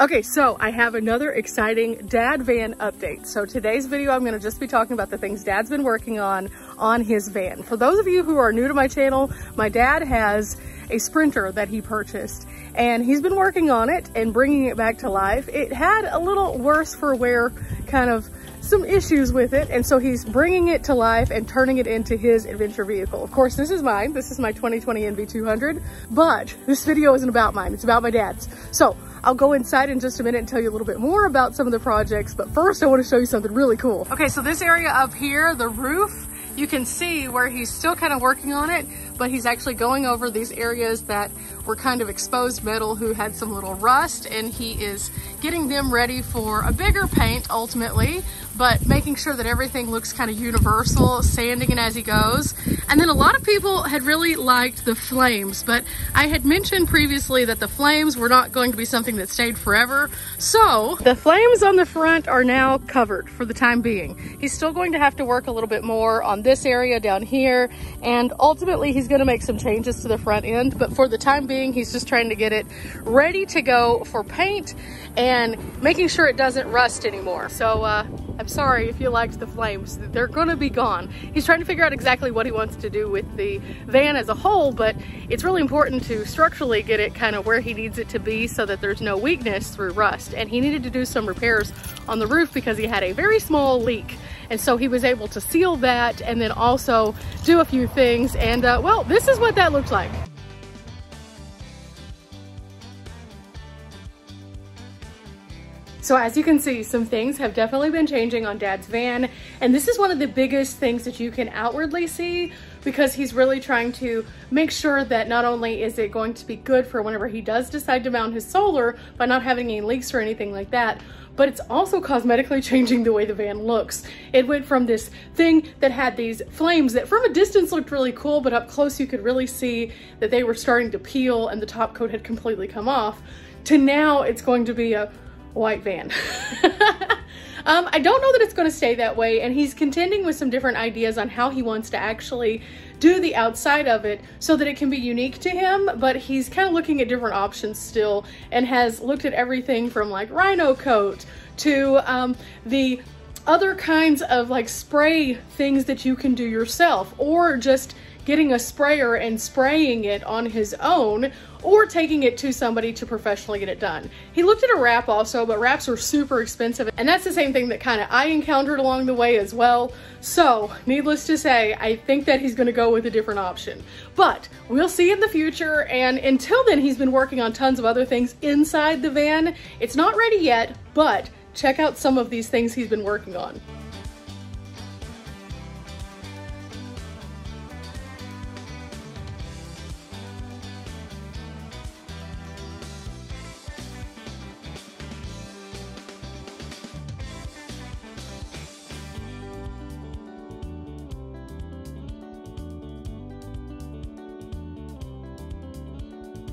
Okay, so I have another exciting dad van update. So today's video, I'm gonna just be talking about the things dad's been working on his van. For those of you who are new to my channel, my dad has a Sprinter that he purchased and he's been working on it and bringing it back to life. It had a little worse for wear, kind of some issues with it, and so he's bringing it to life and turning it into his adventure vehicle. Of course, this is mine. This is my 2020 NV200, but this video isn't about mine. It's about my dad's. So I'll go inside in just a minute and tell you a little bit more about some of the projects, but first I want to show you something really cool. Okay, so this area up here, the roof, you can see where he's still kind of working on it, but he's actually going over these areas that were kind of exposed metal who had some little rust, and he is getting them ready for a bigger paint ultimately, but making sure that everything looks kind of universal, sanding it as he goes. And then a lot of people had really liked the flames, but I had mentioned previously that the flames were not going to be something that stayed forever. So the flames on the front are now covered for the time being. He's still going to have to work a little bit more on this area down here, and ultimately he's going to make some changes to the front end, but for the time being he's just trying to get it ready to go for paint and making sure it doesn't rust anymore. So I'm sorry if you liked the flames, they're gonna be gone. He's trying to figure out exactly what he wants to do with the van as a whole, but it's really important to structurally get it kind of where he needs it to be so that there's no weakness through rust. And he needed to do some repairs on the roof because he had a very small leak. And so he was able to seal that and then also do a few things. And well, this is what that looked like. So as you can see, some things have definitely been changing on Dad's van, and this is one of the biggest things that you can outwardly see, because he's really trying to make sure that not only is it going to be good for whenever he does decide to mount his solar by not having any leaks or anything like that, but it's also cosmetically changing the way the van looks. It went from this thing that had these flames that from a distance looked really cool, but up close you could really see that they were starting to peel and the top coat had completely come off, to now it's going to be a white van. I don't know that it's going to stay that way, and he's contending with some different ideas on how he wants to actually do the outside of it so that it can be unique to him, but he's kind of looking at different options still and has looked at everything from like rhino coat to the other kinds of like spray things that you can do yourself, or just getting a sprayer and spraying it on his own, or taking it to somebody to professionally get it done. He looked at a wrap also, but wraps are super expensive, and that's the same thing that kind of I encountered along the way as well. So needless to say, I think that he's gonna go with a different option, but we'll see in the future. And until then, he's been working on tons of other things inside the van. It's not ready yet, but check out some of these things he's been working on.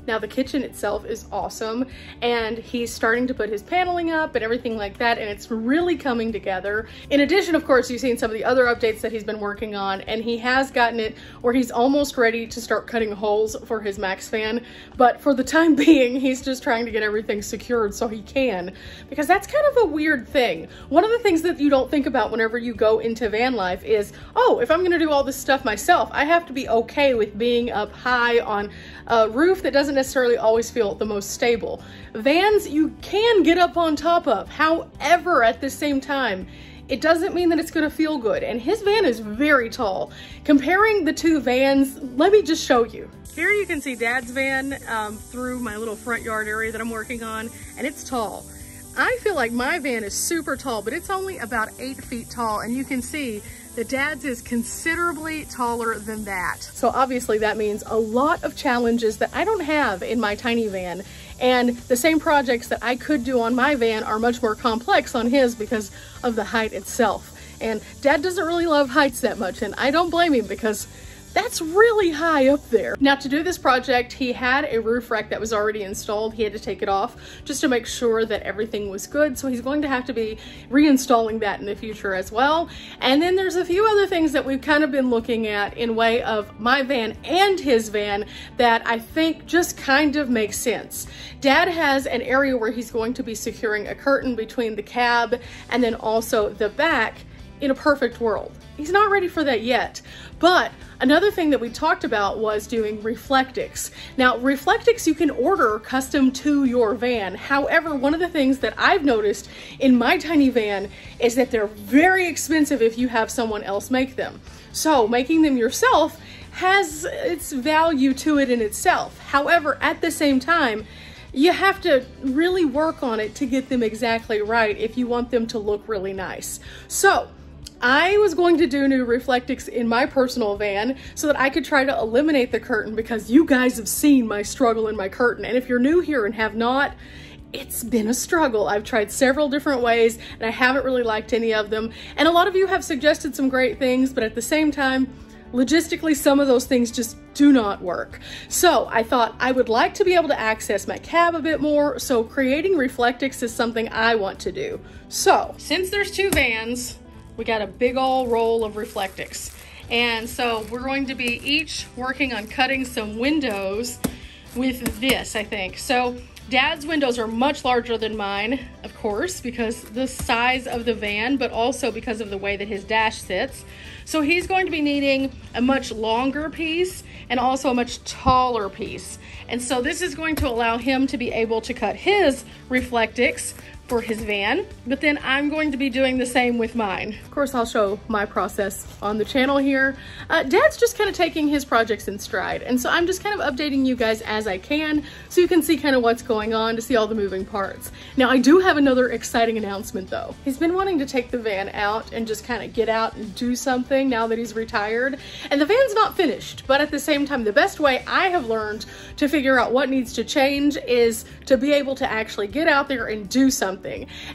Now the kitchen itself is awesome, and he's starting to put his paneling up and everything like that, and it's really coming together. In addition, of course, you've seen some of the other updates that he's been working on, and he has gotten it where he's almost ready to start cutting holes for his Max fan, but for the time being, he's just trying to get everything secured so he can, because that's kind of a weird thing. One of the things that you don't think about whenever you go into van life is, oh, if I'm gonna do all this stuff myself, I have to be okay with being up high on a roof that doesn't necessarily always feel the most stable. Vans you can get up on top of, however, at the same time, it doesn't mean that it's gonna feel good. And his van is very tall. Comparing the two vans, let me just show you. Here you can see Dad's van through my little front yard area that I'm working on, and it's tall. I feel like my van is super tall, but it's only about 8 feet tall, and you can see that Dad's is considerably taller than that. So obviously that means a lot of challenges that I don't have in my tiny van, and the same projects that I could do on my van are much more complex on his because of the height itself. And Dad doesn't really love heights that much, and I don't blame him, because That's really high up there. Now to do this project, he had a roof rack that was already installed. He had to take it off just to make sure that everything was good. So he's going to have to be reinstalling that in the future as well. And then there's a few other things that we've kind of been looking at in way of my van and his van that I think just kind of makes sense. Dad has an area where he's going to be securing a curtain between the cab and then also the back in a perfect world. He's not ready for that yet. But another thing that we talked about was doing Reflectix. Now, Reflectix you can order custom to your van. However, one of the things that I've noticed in my tiny van is that they're very expensive if you have someone else make them. So making them yourself has its value to it in itself. However, at the same time, you have to really work on it to get them exactly right if you want them to look really nice. So I was going to do new Reflectix in my personal van so that I could try to eliminate the curtain, because you guys have seen my struggle in my curtain. And if you're new here and have not, it's been a struggle. I've tried several different ways and I haven't really liked any of them. And a lot of you have suggested some great things, but at the same time, logistically, some of those things just do not work. So I thought I would like to be able to access my cab a bit more. So creating Reflectix is something I want to do. So since there's two vans, we got a big old roll of Reflectix. And so we're going to be each working on cutting some windows with this, I think. So Dad's windows are much larger than mine, of course, because the size of the van, but also because of the way that his dash sits. So he's going to be needing a much longer piece and also a much taller piece. And so this is going to allow him to be able to cut his Reflectix for his van, but then I'm going to be doing the same with mine. Of course, I'll show my process on the channel here. Dad's just kind of taking his projects in stride, and so I'm just kind of updating you guys as I can so you can see kind of what's going on, to see all the moving parts. Now, I do have another exciting announcement though. He's been wanting to take the van out and just kind of get out and do something now that he's retired, and the van's not finished, but at the same time, the best way I have learned to figure out what needs to change is to be able to actually get out there and do something.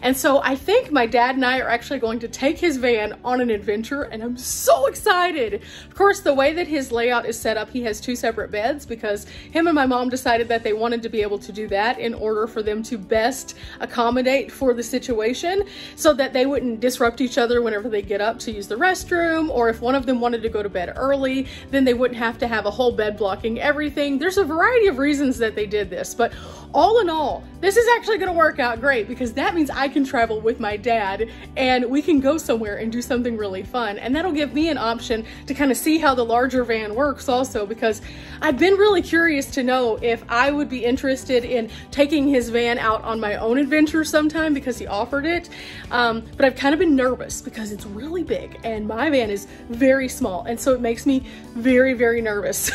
And so I think my dad and I are actually going to take his van on an adventure, and I'm so excited. Of course, the way that his layout is set up, he has two separate beds because him and my mom decided that they wanted to be able to do that in order for them to best accommodate for the situation so that they wouldn't disrupt each other whenever they get up to use the restroom, or if one of them wanted to go to bed early, then they wouldn't have to have a whole bed blocking everything. There's a variety of reasons that they did this, but all in all, this is actually going to work out great because that means I can travel with my dad and we can go somewhere and do something really fun. And that'll give me an option to kind of see how the larger van works also, because I've been really curious to know if I would be interested in taking his van out on my own adventure sometime because he offered it. But I've kind of been nervous because it's really big and my van is very small. And so it makes me very, very nervous.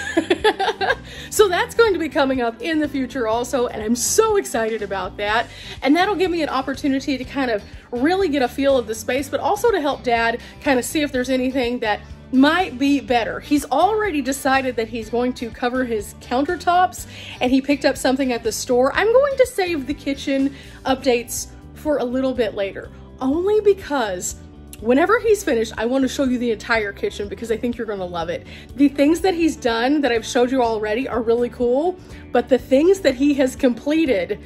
So that's going to be coming up in the future also. And I'm so excited about that. And that'll give me an opportunity to kind of really get a feel of the space, but also to help Dad kind of see if there's anything that might be better. He's already decided that he's going to cover his countertops, and he picked up something at the store. I'm going to save the kitchen updates for a little bit later, only because whenever he's finished, I want to show you the entire kitchen because I think you're going to love it. The things that he's done that I've showed you already are really cool, but the things that he has completed,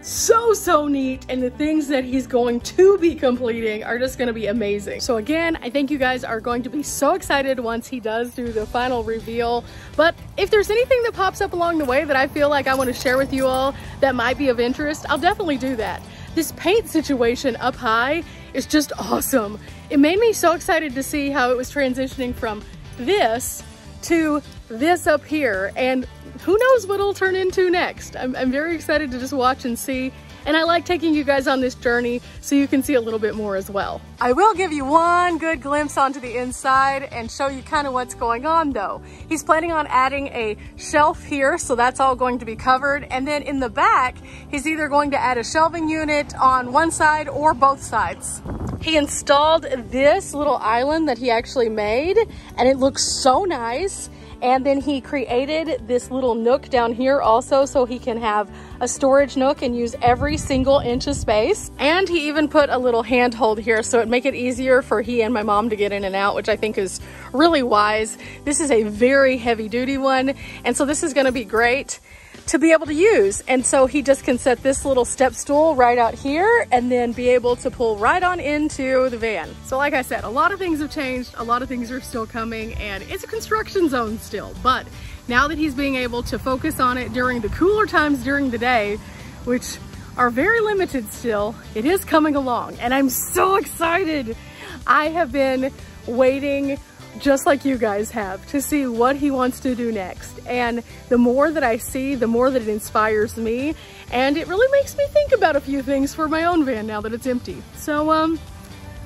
so neat, and the things that he's going to be completing are just going to be amazing. So again, I think you guys are going to be so excited once he does do the final reveal. But if there's anything that pops up along the way that I feel like I want to share with you all that might be of interest, I'll definitely do that. This paint situation up high is just awesome. It made me so excited to see how it was transitioning from this to this up here, and who knows what it'll turn into next. I'm very excited to just watch and see, and I like taking you guys on this journey so you can see a little bit more as well. I will give you one good glimpse onto the inside and show you kind of what's going on though. He's planning on adding a shelf here, so that's all going to be covered, and then in the back he's either going to add a shelving unit on one side or both sides. He installed this little island that he actually made, and it looks so nice. And then he created this little nook down here also so he can have a storage nook and use every single inch of space. And he even put a little handhold here so it'd make it easier for he and my mom to get in and out, which I think is really wise. This is a very heavy duty one, and so this is gonna be great to be able to use. And so he just can set this little step stool right out here and then be able to pull right on into the van. So like I said, a lot of things have changed, a lot of things are still coming, and it's a construction zone still. But now that he's being able to focus on it during the cooler times during the day, which are very limited still, it is coming along, and I'm so excited. I have been waiting, just like you guys have, to see what he wants to do next. And the more that I see, the more that it inspires me, and it really makes me think about a few things for my own van now that it's empty. So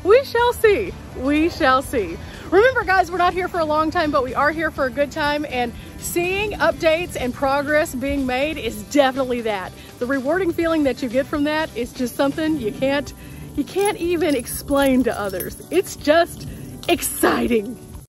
we shall see, we shall see. Remember guys, we're not here for a long time, but we are here for a good time, and seeing updates and progress being made is definitely that. The rewarding feeling that you get from that is just something you can't even explain to others. It's just exciting.